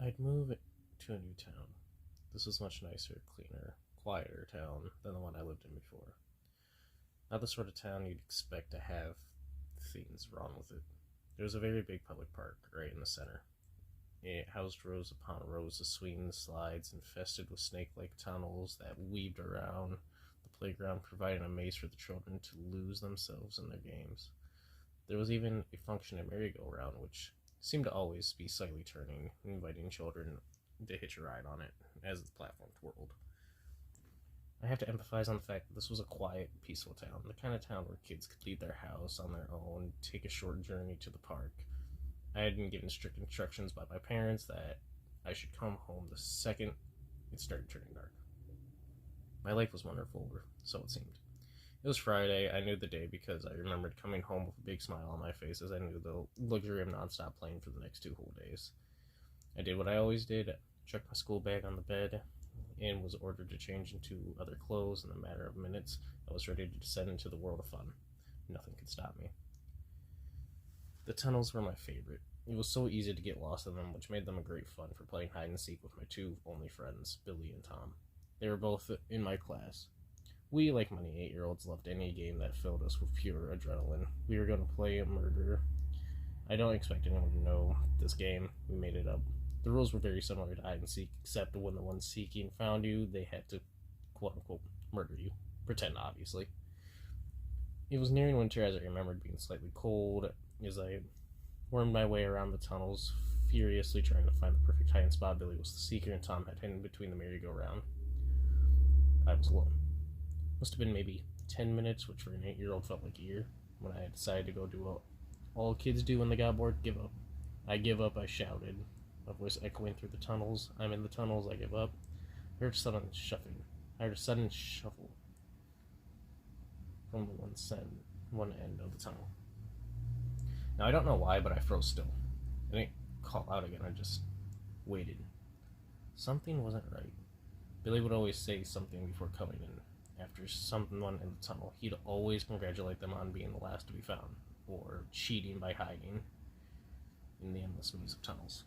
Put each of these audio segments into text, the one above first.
I'd move to a new town. This was much nicer, cleaner, quieter town than the one I lived in before. Not the sort of town you'd expect to have things wrong with it. There was a very big public park right in the center. It housed rows upon rows of swinging slides infested with snake-like tunnels that weaved around the playground, providing a maze for the children to lose themselves in their games. There was even a functioning merry-go-round, which seemed to always be slightly turning, inviting children to hitch a ride on it as the platform twirled. I have to empathize on the fact that this was a quiet, peaceful town, the kind of town where kids could leave their house on their own, take a short journey to the park. I had been given strict instructions by my parents that I should come home the second it started turning dark. My life was wonderful, or so it seemed. It was Friday. I knew the day because I remembered coming home with a big smile on my face as I knew the luxury of nonstop playing for the next 2 whole days. I did what I always did, chucked my school bag on the bed, and was ordered to change into other clothes in a matter of minutes. I was ready to descend into the world of fun. Nothing could stop me. The tunnels were my favorite. It was so easy to get lost in them, which made them a great fun for playing hide and seek with my 2 only friends, Billy and Tom. They were both in my class. We, like many 8-year-olds, loved any game that filled us with pure adrenaline. We were going to play a murder. I don't expect anyone to know this game. We made it up. The rules were very similar to hide and seek, except when the one seeking found you, they had to, quote-unquote, murder you. Pretend, obviously. It was nearing winter, as I remembered being slightly cold, as I wormed my way around the tunnels, furiously trying to find the perfect hiding spot. Billy was the seeker, and Tom had hidden between the merry-go-round. I was alone. Must have been maybe 10 minutes, which for an 8-year-old felt like a year, when I decided to go do what all kids do when they got bored: give up. I give up, I shouted, my voice echoing through the tunnels. I'm in the tunnels, I give up. I heard a sudden shuffle from the one end of the tunnel. Now, I don't know why, but I froze still. I didn't call out again, I just waited. Something wasn't right. Billy would always say something before coming in. After someone in the tunnel, he'd always congratulate them on being the last to be found, or cheating by hiding in the endless maze of tunnels.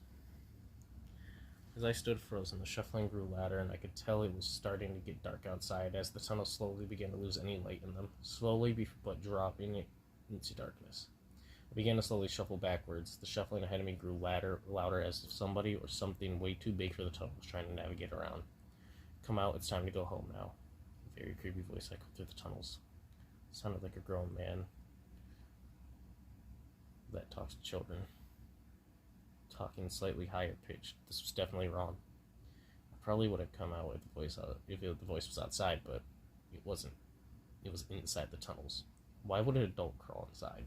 As I stood frozen, the shuffling grew louder, and I could tell it was starting to get dark outside as the tunnels slowly began to lose any light in them, slowly but dropping it into darkness. I began to slowly shuffle backwards. The shuffling ahead of me grew louder as if somebody or something way too big for the tunnel was trying to navigate around. Come out, it's time to go home now. A very creepy voice echoed through the tunnels. It sounded like a grown man that talks to children, talking slightly higher pitched. This was definitely wrong. I probably would have come out with the voice if the voice was outside, but it wasn't. It was inside the tunnels. Why would an adult crawl inside?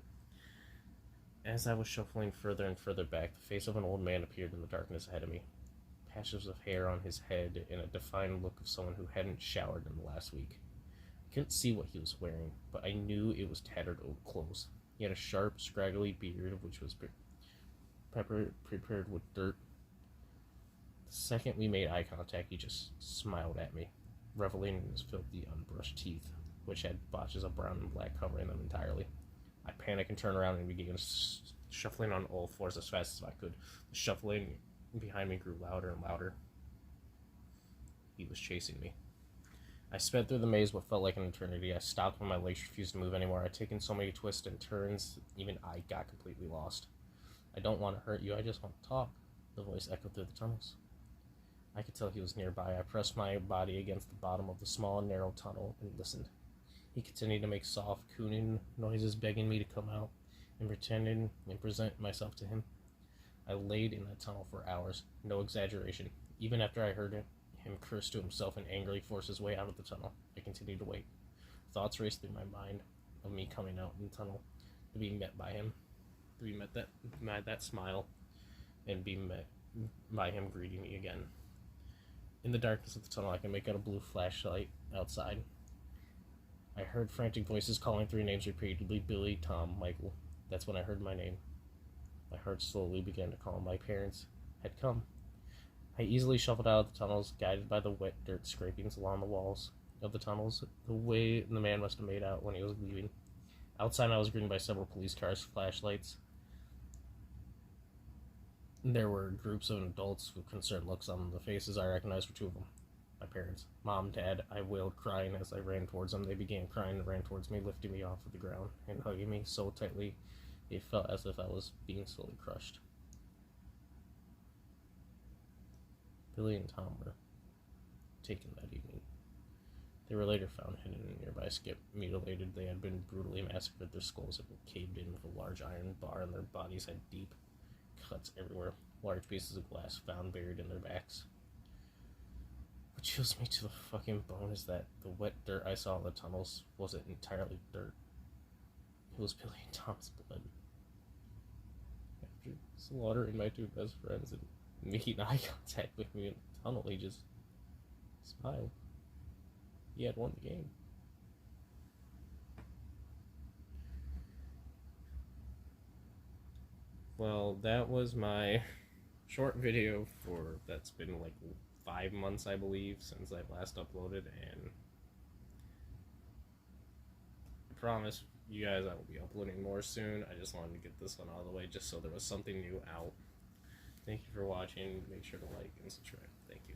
As I was shuffling further and further back, the face of an old man appeared in the darkness ahead of me. Patches of hair on his head and a defined look of someone who hadn't showered in the last week. I couldn't see what he was wearing, but I knew it was tattered old clothes. He had a sharp, scraggly beard, which was prepared with dirt. The second we made eye contact, he just smiled at me, reveling in his filthy, unbrushed teeth, which had blotches of brown and black covering them entirely. I panicked and turned around and began shuffling on all fours as fast as I could. The shuffling behind me grew louder and louder. He was chasing me. I sped through the maze what felt like an eternity. I stopped when my legs refused to move anymore. I'd taken so many twists and turns, even I got completely lost. I don't want to hurt you, I just want to talk, the voice echoed through the tunnels. I could tell he was nearby. I pressed my body against the bottom of the small and narrow tunnel and listened. He continued to make soft, cooning noises, begging me to come out and pretending and present myself to him. I laid in that tunnel for hours, no exaggeration. Even after I heard him curse to himself and angrily force his way out of the tunnel, I continued to wait. Thoughts raced through my mind of me coming out in the tunnel, to be met by him, to be met by that smile, and be met by him greeting me again. In the darkness of the tunnel, I could make out a blue flashlight outside. I heard frantic voices calling 3 names repeatedly: Billy, Tom, Michael. That's when I heard my name. My heart slowly began to calm. My parents had come. I easily shuffled out of the tunnels, guided by the wet dirt scrapings along the walls of the tunnels, the way the man must have made out when he was leaving. Outside, I was greeted by several police cars, flashlights, There were groups of adults with concerned looks on the faces. I recognized for two of them. My parents. Mom, Dad. I wailed, crying as I ran towards them. They began crying and ran towards me, lifting me off of the ground and hugging me so tightly it felt as if I was being slowly crushed. Billy and Tom were taken that evening. They were later found hidden in a nearby skip, mutilated. They had been brutally massacred. Their skulls had been caved in with a large iron bar, and their bodies had deep cuts everywhere. Large pieces of glass found buried in their backs. What chills me to the fucking bone is that the wet dirt I saw in the tunnels wasn't entirely dirt. It was Billy and Tom's blood. After slaughtering my two best friends and making eye contact with me in the tunnel, he just smiled. He had won the game. Well, that was my short video that's been like 5 months, I believe, since I last uploaded, and I promise you guys I will be uploading more soon. I just wanted to get this one out of the way just so there was something new out. Thank you for watching. Make sure to like and subscribe. Thank you.